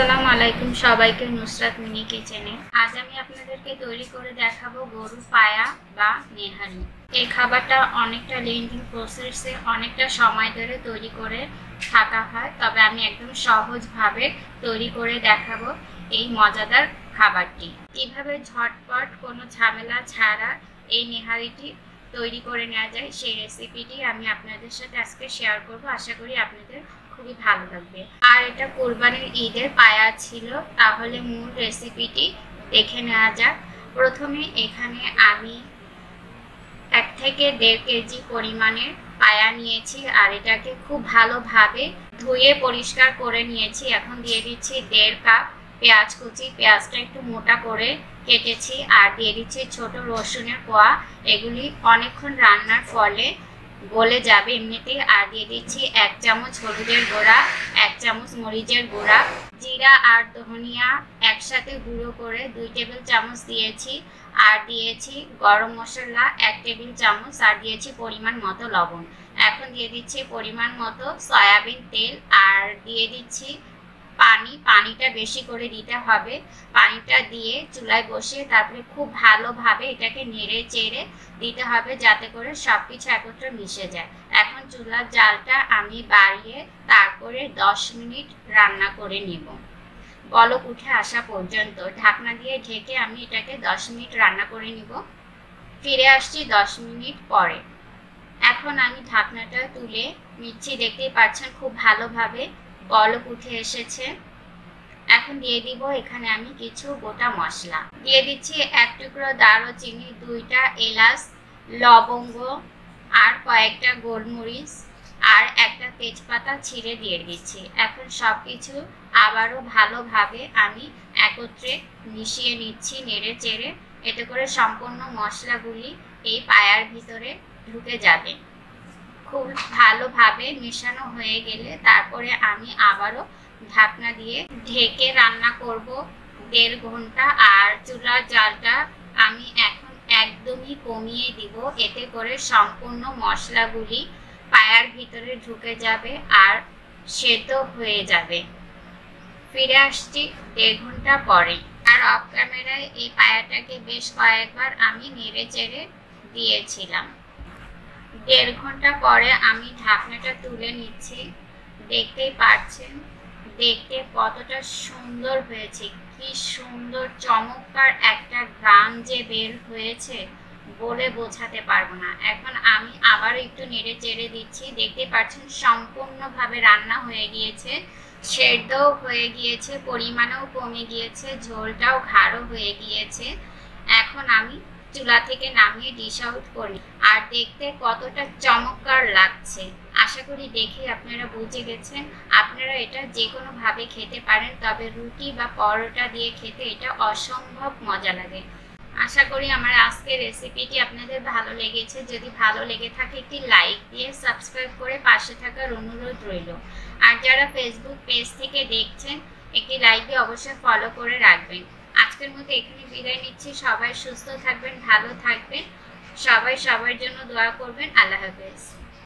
আসসালামু আলাইকুম সবাইকে নুসরাত মিনি কিচেনে। আজ আমি আপনাদেরকে তৈরি করে দেখাবো গরুর পায়া বা নেহারি। এই খাবারটা অনেকটা লেন্থি প্রসেসে অনেকটা সময় ধরে তৈরি করে থাকা হয়, তবে আমি একদম সহজভাবে তৈরি করে দেখাবো এই মজাদার খাবারটি। কিভাবে ঝটপট কোনো ঝামেলা ছাড়া এই নেহারিটি তৈরি করে নেওয়া যায় সেই রেসিপিটি আমি আপনাদের সাথে আজকে শেয়ার করব। আশা করি আপনাদের খুবই ভালো লাগবে। আর এটা কুরবানির ঈদের পায়া ছিল, তাহলে মূল রেসিপিটি দেখে নেওয়া যাক। প্রথমে এখানে আমি 1 থেকে 1.5 কেজি পরিমাণের পায়া নিয়েছি আর এটাকে খুব ভালোভাবে ধুয়ে পরিষ্কার করে নিয়েছি। এখন দিয়ে দিচ্ছি 1.5 কাপ পেঁয়াজ কুচি। পেঁয়াজটা একটু মোটা করে কেটেছি আর দিয়ে দিচ্ছি ছোট রসুনের কোয়া। এগুলি অনেকক্ষণ রান্নার ফলে গলে যাবে এমনিতে। আর দিয়ে দিচ্ছি 1 চামচ হলুদের গুঁড়া, 1 চামচ মরিচের গুঁড়া, জিরা আর ধনিয়া একসাথে গুঁড়ো করে 2 টেবিল চামচ দিয়েছি। আর দিয়েছি গরম মশলা 1 টেবিল চামচ আর দিয়েছি পরিমাণ মতো লবণ। এখন দিয়ে দিচ্ছি পরিমাণ মতো সয়াবিন তেল আর দিয়ে দিচ্ছি পানিটা বেশি করে দিতে হবে। পানিটা দিয়ে চুলায় বসিয়ে তারপরে খুব ভালোভাবে এটাকে নেড়ে চেড়ে দিতে হবে যাতে করে সবকিছু একত্রে মিশে যায়। এখন চুলার জালটা আমি বাড়িয়ে তারপরে 10 মিনিট রান্না করে নেব। বলক উঠে আসা পর্যন্ত ঢাকনা দিয়ে ঢেকে আমি এটাকে 10 মিনিট রান্না করে নিব। ফিরে আসছি 10 মিনিট পরে। এখন আমি ঢাকনাটা তুলে নিচ্ছি। দেখতেই পাচ্ছেন খুব ভালোভাবে বলক উঠে এসেছে। এখন দিয়ে দিব এখানে আমি কিছু গোটা মশলা দিয়ে দিচ্ছি। 1 টুকরো দারুচিনি, 2টা এলাচ, লবঙ্গ আর কয়েকটা গোলমরিচ আর একটা তেজপাতা ছিঁড়ে দিয়ে দিচ্ছি। এখন সবকিছু আবারও ভালোভাবে আমি একত্রে মিশিয়ে নিচ্ছি নেড়ে চেড়ে। এতে করে সম্পূর্ণ মশলাগুলি এই পায়ার ভিতরে ঢুকে যাবে। খুব ভালোভাবে মেশানো হয়ে গেলে তারপরে আমি আবারও ঢাকনা দিয়ে ঢেকে রান্না করব 1.5 ঘন্টা। আর চুলার জালটা আমি এখন একদমই কমিয়ে দিব, এতে করে সম্পূর্ণ মশলাগুলি পায়ার ভিতরে ঢুকে যাবে আর সেদ্ধ হয়ে যাবে। ফিরে আসছি 1.5 ঘন্টা পরে। আর অফ ক্যামেরায় এই পায়াটাকে বেশ কয়েকবার আমি নেড়ে চেড়ে দিয়েছিলাম। 1.5 ঘন্টা পরে আমি ঢাকনাটা তুলে নিচ্ছি। দেখতেই পাচ্ছেন দেখতে কতটা সুন্দর হয়েছে, কি সুন্দর চমৎকার একটা ঘ্রাণ যে বের হয়েছে বলে বোঝাতে পারবো না। এখন আমি আবার একটু নেড়ে চেড়ে দিচ্ছি। দেখতে পাচ্ছেন সম্পূর্ণভাবে রান্না হয়ে গিয়েছে, সেদ্ধও হয়ে গিয়েছে, পরিমাণও কমে গিয়েছে, ঝোলটাও গাঢ় হয়ে গিয়েছে। এখন আমি চুলা থেকে নামিয়ে ডিশ আউট করি। আর দেখতে কতটা চমৎকার লাগছে আশা করি দেখে আপনারা বুঝে গেছেন। আপনারা এটা যে কোনো ভাবে খেতে পারেন, তবে রুটি বা পরোটা দিয়ে খেতে এটা অসম্ভব মজা লাগে। আশা করি আমার আজকের রেসিপিটি আপনাদের ভালো লেগেছে। যদি ভালো লেগে থাকে একটি লাইক দিয়ে সাবস্ক্রাইব করে পাশে থাকার অনুরোধ রইল। আর যারা ফেসবুক পেজ থেকে দেখছেন একটি লাইক দিয়ে অবশ্যই ফলো করে রাখবেন। আজকের মতো এখানে বিদায় নিচ্ছি। সবাই সুস্থ থাকবেন, ভালো থাকবেন, সবাই সবার জন্য দোয়া করবেন। আল্লাহ হাফেজ।